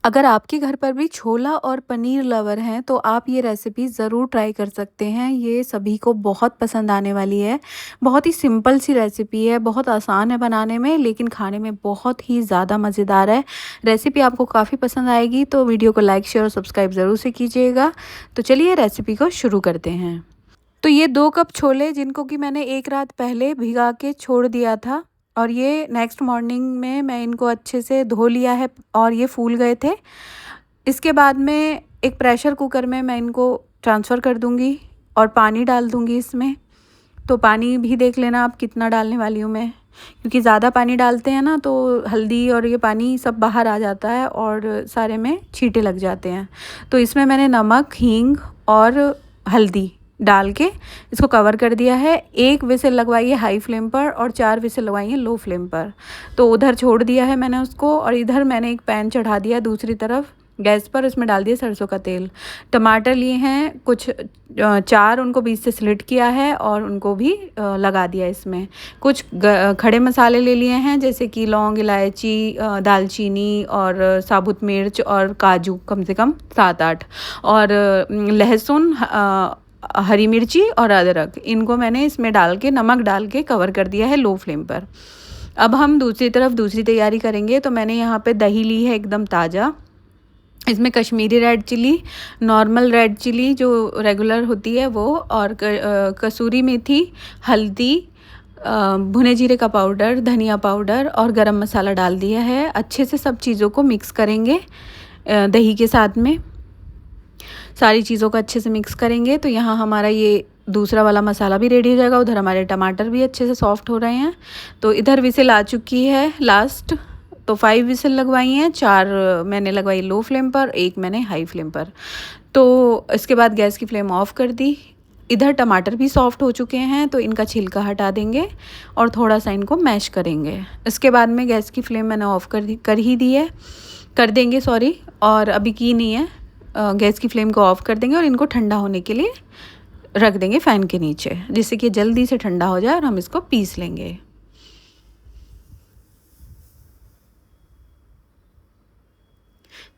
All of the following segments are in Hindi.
अगर आपके घर पर भी छोला और पनीर लवर हैं तो आप ये रेसिपी ज़रूर ट्राई कर सकते हैं। ये सभी को बहुत पसंद आने वाली है। बहुत ही सिंपल सी रेसिपी है, बहुत आसान है बनाने में, लेकिन खाने में बहुत ही ज़्यादा मज़ेदार है। रेसिपी आपको काफ़ी पसंद आएगी, तो वीडियो को लाइक, शेयर और सब्सक्राइब ज़रूर से कीजिएगा। तो चलिए रेसिपी को शुरू करते हैं। तो ये 2 कप छोले जिनको कि मैंने 1 रात पहले भिगा के छोड़ दिया था, और ये नेक्स्ट मॉर्निंग में मैं इनको अच्छे से धो लिया है और ये फूल गए थे। इसके बाद में एक प्रेशर कुकर में मैं इनको ट्रांसफ़र कर दूँगी और पानी डाल दूँगी इसमें। तो पानी भी देख लेना आप कितना डालने वाली हूँ मैं, क्योंकि ज़्यादा पानी डालते हैं ना तो हल्दी और ये पानी सब बाहर आ जाता है और सारे में छींटे लग जाते हैं। तो इसमें मैंने नमक, हींग और हल्दी डाल के इसको कवर कर दिया है। 1 विसिल लगवाई है हाई फ्लेम पर और 4 विसिल लगवाई है लो फ्लेम पर। तो उधर छोड़ दिया है मैंने उसको, और इधर मैंने एक पैन चढ़ा दिया दूसरी तरफ गैस पर। उसमें डाल दिया सरसों का तेल। टमाटर लिए हैं कुछ 4, उनको बीच से स्लिट किया है और उनको भी लगा दिया इसमें। कुछ खड़े मसाले ले लिए हैं, जैसे कि लौंग, इलायची, दालचीनी और साबुत मिर्च और काजू कम से कम 7-8, और लहसुन, हरी मिर्ची और अदरक, इनको मैंने इसमें डाल के नमक डाल के कवर कर दिया है लो फ्लेम पर। अब हम दूसरी तरफ दूसरी तैयारी करेंगे। तो मैंने यहाँ पे दही ली है एकदम ताज़ा। इसमें Kashmiri red chilli, normal red chilli जो रेगुलर होती है वो, और कसूरी मेथी, हल्दी, भुने जीरे का पाउडर, धनिया पाउडर और गरम मसाला डाल दिया है। अच्छे से सब चीज़ों को मिक्स करेंगे दही के साथ में। सारी चीज़ों को अच्छे से मिक्स करेंगे तो यहाँ हमारा ये दूसरा वाला मसाला भी रेडी हो जाएगा। उधर हमारे टमाटर भी अच्छे से सॉफ्ट हो रहे हैं। तो इधर विसिल आ चुकी है लास्ट। तो 5 विसिल लगवाई हैं, 4 मैंने लगवाई लो फ्लेम पर, 1 मैंने हाई फ्लेम पर। तो इसके बाद गैस की फ्लेम ऑफ़ कर दी। इधर टमाटर भी सॉफ्ट हो चुके हैं तो इनका छिलका हटा देंगे और थोड़ा सा इनको मैश करेंगे। इसके बाद में गैस की फ्लेम मैंने ऑफ़ कर देंगे सॉरी, और अभी की नहीं है। गैस की फ्लेम को ऑफ़ कर देंगे और इनको ठंडा होने के लिए रख देंगे फ़ैन के नीचे, जिससे कि जल्दी से ठंडा हो जाए और हम इसको पीस लेंगे।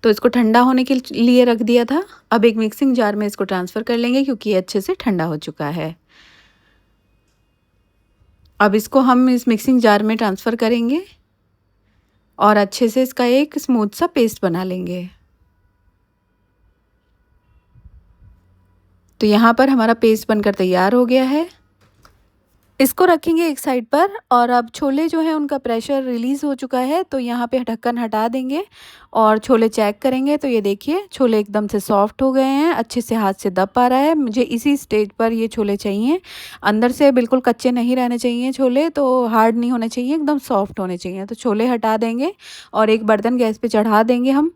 तो इसको ठंडा होने के लिए रख दिया था। अब एक मिक्सिंग जार में इसको ट्रांसफ़र कर लेंगे, क्योंकि ये अच्छे से ठंडा हो चुका है। अब इसको हम इस मिक्सिंग जार में ट्रांसफ़र करेंगे और अच्छे से इसका एक स्मूथ सा पेस्ट बना लेंगे। तो यहाँ पर हमारा पेस्ट बनकर तैयार हो गया है। इसको रखेंगे एक साइड पर, और अब छोले जो हैं उनका प्रेशर रिलीज़ हो चुका है, तो यहाँ पे ढक्कन हटा देंगे और छोले चेक करेंगे। तो ये देखिए छोले एकदम से सॉफ्ट हो गए हैं, अच्छे से हाथ से दब पा रहा है। मुझे इसी स्टेज पर ये छोले चाहिए। अंदर से बिल्कुल कच्चे नहीं रहने चाहिए छोले, तो हार्ड नहीं होने चाहिए, एकदम सॉफ्ट होने चाहिए। तो छोले हटा देंगे और एक बर्तन गैस पे चढ़ा देंगे हम,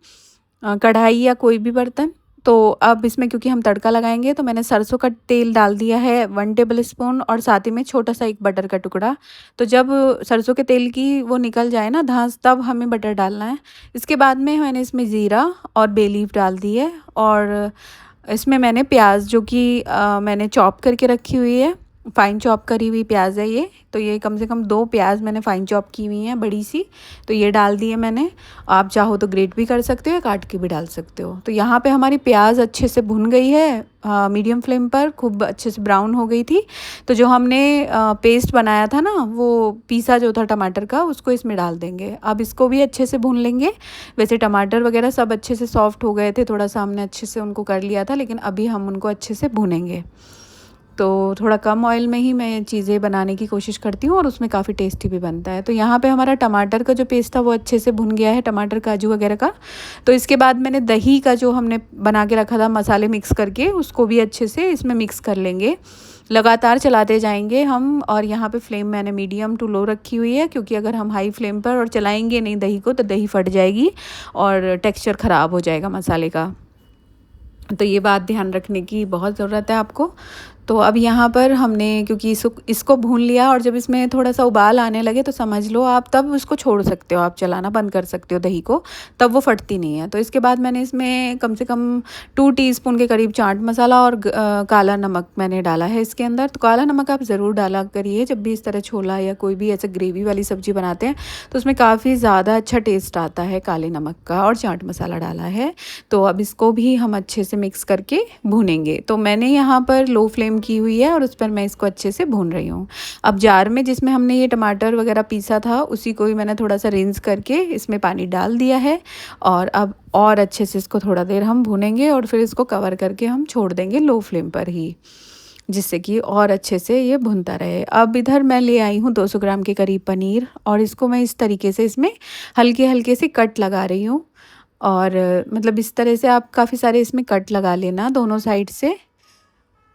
कढ़ाई या कोई भी बर्तन। तो अब इसमें क्योंकि हम तड़का लगाएंगे, तो मैंने सरसों का तेल डाल दिया है 1 टेबल स्पून, और साथ ही में छोटा सा एक बटर का टुकड़ा। तो जब सरसों के तेल की वो निकल जाए ना धांस, तब हमें बटर डालना है। इसके बाद में मैंने इसमें ज़ीरा और बे लीफ डाल दी है, और इसमें मैंने प्याज जो कि मैंने चॉप करके रखी हुई है, फ़ाइन चॉप करी हुई प्याज है ये। तो ये कम से कम 2 प्याज मैंने फ़ाइन चॉप की हुई हैं बड़ी सी, तो ये डाल दी है मैंने। आप चाहो तो ग्रेट भी कर सकते हो या काट के भी डाल सकते हो। तो यहाँ पे हमारी प्याज अच्छे से भुन गई है, मीडियम फ्लेम पर खूब अच्छे से ब्राउन हो गई थी। तो जो हमने पेस्ट बनाया था ना, वो पीसा जो था टमाटर का, उसको इसमें डाल देंगे। अब इसको भी अच्छे से भून लेंगे। वैसे टमाटर वगैरह सब अच्छे से सॉफ्ट हो गए थे, थोड़ा सा हमने अच्छे से उनको कर लिया था, लेकिन अभी हम उनको अच्छे से भूनेंगे। तो थोड़ा कम ऑयल में ही मैं चीज़ें बनाने की कोशिश करती हूँ, और उसमें काफ़ी टेस्टी भी बनता है। तो यहाँ पे हमारा टमाटर का जो पेस्ट था वो अच्छे से भुन गया है, टमाटर, काजू वगैरह का। तो इसके बाद मैंने दही का जो हमने बना के रखा था मसाले मिक्स करके, उसको भी अच्छे से इसमें मिक्स कर लेंगे। लगातार चलाते जाएंगे हम, और यहाँ पे फ्लेम मैंने मीडियम टू लो रखी हुई है, क्योंकि अगर हम हाई फ्लेम पर और चलाएंगे नहीं दही को, तो दही फट जाएगी और टेक्स्चर ख़राब हो जाएगा मसाले का। तो ये बात ध्यान रखने की बहुत ज़रूरत है आपको। तो अब यहाँ पर हमने क्योंकि इसको भून लिया और जब इसमें थोड़ा-सा उबाल आने लगे तो समझ लो आप तब उसको छोड़ सकते हो, आप चलाना बंद कर सकते हो दही को, तब वो फटती नहीं है। तो इसके बाद मैंने इसमें कम से कम 2 टीस्पून के करीब चाट मसाला और काला नमक मैंने डाला है इसके अंदर। तो काला नमक आप ज़रूर डाला करिए जब भी इस तरह छोला या कोई भी ऐसे ग्रेवी वाली सब्ज़ी बनाते हैं, तो उसमें काफ़ी ज़्यादा अच्छा टेस्ट आता है काले नमक का, और चाट मसाला डाला है। तो अब इसको भी हम अच्छे से मिक्स करके भूनेंगे। तो मैंने यहाँ पर लो फ्लेम की हुई है और उस पर मैं इसको अच्छे से भून रही हूँ। अब जार में जिसमें हमने ये टमाटर वगैरह पीसा था उसी को ही मैंने थोड़ा-सा रिंस करके इसमें पानी डाल दिया है, और अब और अच्छे से इसको थोड़ा देर हम भूनेंगे और फिर इसको कवर करके हम छोड़ देंगे लो फ्लेम पर ही, जिससे कि और अच्छे से ये भुनता रहे। अब इधर मैं ले आई हूँ 200 ग्राम के करीब पनीर, और इसको मैं इस तरीके से इसमें हल्के-हल्के से कट लगा रही हूँ। और मतलब इस तरह से आप काफ़ी सारे इसमें कट लगा लेना दोनों साइड से।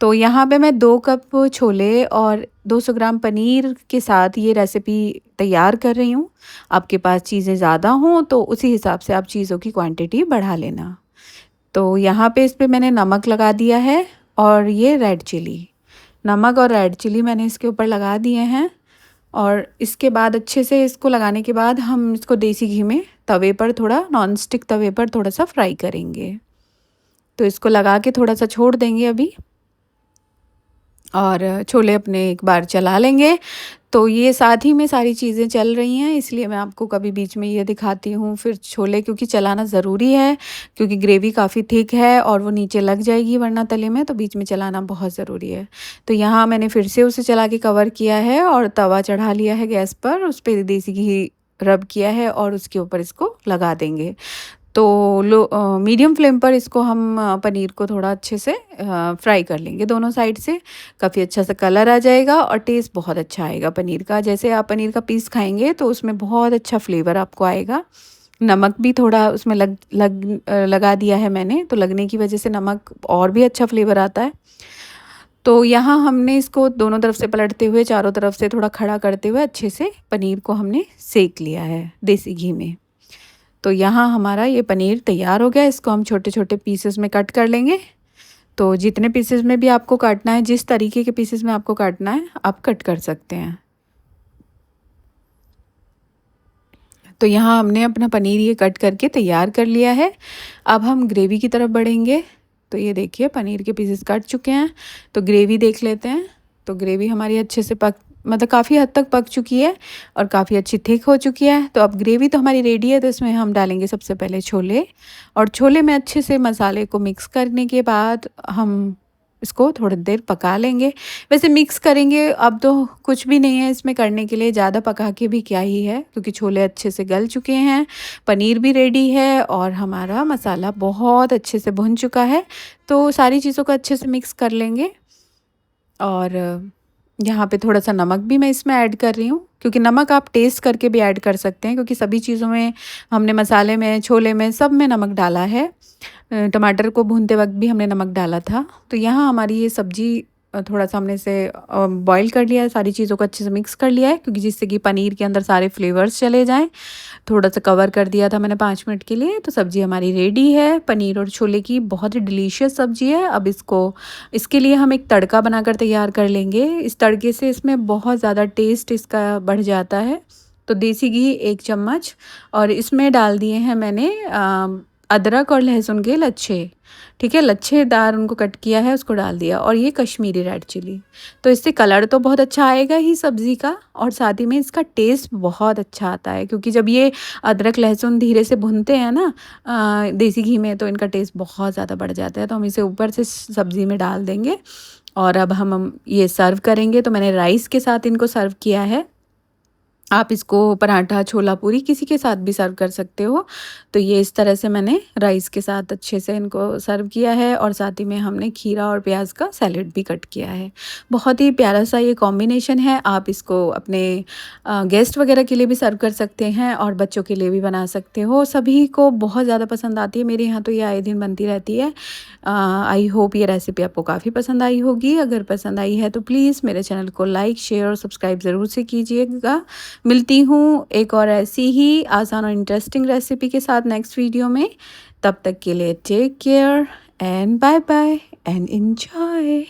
तो यहाँ पे मैं 2 कप छोले और 200 ग्राम पनीर के साथ ये रेसिपी तैयार कर रही हूँ। आपके पास चीज़ें ज़्यादा हों तो उसी हिसाब से आप चीज़ों की क्वांटिटी बढ़ा लेना। तो यहाँ पे इस पे मैंने नमक लगा दिया है, और ये रेड चिली, नमक और रेड चिली मैंने इसके ऊपर लगा दिए हैं। और इसके बाद अच्छे से इसको लगाने के बाद हम इसको देसी घी में तवे पर, थोड़ा नॉन स्टिक तवे पर थोड़ा-सा फ्राई करेंगे। तो इसको लगा के थोड़ा-सा छोड़ देंगे अभी, और छोले अपने एक बार चला लेंगे। तो ये साथ ही में सारी चीज़ें चल रही हैं, इसलिए मैं आपको कभी बीच में ये दिखाती हूँ। फिर छोले क्योंकि चलाना ज़रूरी है, क्योंकि ग्रेवी काफ़ी थिक है और वो नीचे लग जाएगी वरना तले में, तो बीच में चलाना बहुत ज़रूरी है। तो यहाँ मैंने फिर से उसे चला के कवर किया है और तवा चढ़ा लिया है गैस पर, उस पे देसी घी रब किया है और उसके ऊपर इसको लगा देंगे। तो मीडियम फ्लेम पर इसको हम पनीर को थोड़ा अच्छे से फ्राई कर लेंगे दोनों साइड से। काफ़ी अच्छा सा कलर आ जाएगा और टेस्ट बहुत अच्छा आएगा पनीर का। जैसे आप पनीर का पीस खाएँगे तो उसमें बहुत अच्छा फ्लेवर आपको आएगा। नमक भी थोड़ा उसमें लगा दिया है मैंने, तो लगने की वजह से नमक और भी अच्छा फ्लेवर आता है। तो यहाँ हमने इसको दोनों तरफ से पलटते हुए, चारों तरफ से थोड़ा खड़ा करते हुए अच्छे से पनीर को हमने सेक लिया है देसी घी में। तो यहाँ हमारा ये पनीर तैयार हो गया। इसको हम छोटे-छोटे पीसेस में कट कर लेंगे। तो जितने पीसेस में भी आपको काटना है, जिस तरीके के पीसेस में आपको काटना है, आप कट कर सकते हैं। तो यहाँ हमने अपना पनीर ये कट करके तैयार कर लिया है। अब हम ग्रेवी की तरफ बढ़ेंगे। तो ये देखिए पनीर के पीसेस कट चुके हैं। तो ग्रेवी देख लेते हैं। तो ग्रेवी हमारी अच्छे से मतलब काफ़ी हद तक पक चुकी है और काफ़ी अच्छी थिक हो चुकी है। तो अब ग्रेवी तो हमारी रेडी है, तो इसमें हम डालेंगे सबसे पहले छोले, और छोले में अच्छे से मसाले को मिक्स करने के बाद हम इसको थोड़ी देर पका लेंगे। वैसे मिक्स करेंगे, अब तो कुछ भी नहीं है इसमें करने के लिए, ज़्यादा पका के भी क्या ही है, क्योंकि छोले अच्छे से गल चुके हैं, पनीर भी रेडी है और हमारा मसाला बहुत अच्छे से भुन चुका है। तो सारी चीज़ों को अच्छे से मिक्स कर लेंगे। और यहाँ पे थोड़ा-सा नमक भी मैं इसमें ऐड कर रही हूँ, क्योंकि नमक आप टेस्ट करके भी ऐड कर सकते हैं, क्योंकि सभी चीज़ों में हमने मसाले में, छोले में, सब में नमक डाला है। टमाटर को भूनते वक़्त भी हमने नमक डाला था। तो यहाँ हमारी ये सब्ज़ी थोड़ा-सा हमने इसे बॉयल कर लिया है, सारी चीज़ों को अच्छे से मिक्स कर लिया है, क्योंकि जिससे कि पनीर के अंदर सारे फ्लेवर्स चले जाएँ। थोड़ा-सा कवर कर दिया था मैंने 5 मिनट के लिए। तो सब्ज़ी हमारी रेडी है, पनीर और छोले की बहुत ही डिलीशियस सब्ज़ी है। अब इसके लिए हम एक तड़का बनाकर तैयार कर लेंगे। इस तड़के से इसमें बहुत ज़्यादा टेस्ट इसका बढ़ जाता है। तो देसी घी 1 चम्मच, और इसमें डाल दिए हैं मैंने अदरक और लहसुन के लच्छे, ठीक है, लच्छेदार उनको कट किया है, उसको डाल दिया, और ये कश्मीरी रेड चिली। तो इससे कलर तो बहुत अच्छा आएगा ही सब्ज़ी का, और साथ ही में इसका टेस्ट बहुत अच्छा आता है, क्योंकि जब ये अदरक लहसुन धीरे से भुनते हैं ना देसी घी में, तो इनका टेस्ट बहुत ज़्यादा बढ़ जाता है। तो हम इसे ऊपर से सब्ज़ी में डाल देंगे, और अब हम ये सर्व करेंगे। तो मैंने राइस के साथ इनको सर्व किया है। आप इसको पराठा, छोला पूरी किसी के साथ भी सर्व कर सकते हो। तो ये इस तरह से मैंने राइस के साथ अच्छे से इनको सर्व किया है, और साथ ही में हमने खीरा और प्याज का सैलेड भी कट किया है। बहुत ही प्यारा सा ये कॉम्बिनेशन है। आप इसको अपने गेस्ट वगैरह के लिए भी सर्व कर सकते हैं, और बच्चों के लिए भी बना सकते हो। सभी को बहुत ज़्यादा पसंद आती है, मेरे यहाँ तो ये आए दिन बनती रहती है। आई होप ये रेसिपी आपको काफ़ी पसंद आई होगी। अगर पसंद आई है तो प्लीज़ मेरे चैनल को लाइक, शेयर और सब्सक्राइब ज़रूर से कीजिएगा। मिलती हूँ एक और ऐसी ही आसान और इंटरेस्टिंग रेसिपी के साथ नेक्स्ट वीडियो में। तब तक के लिए take care and bye bye and enjoy.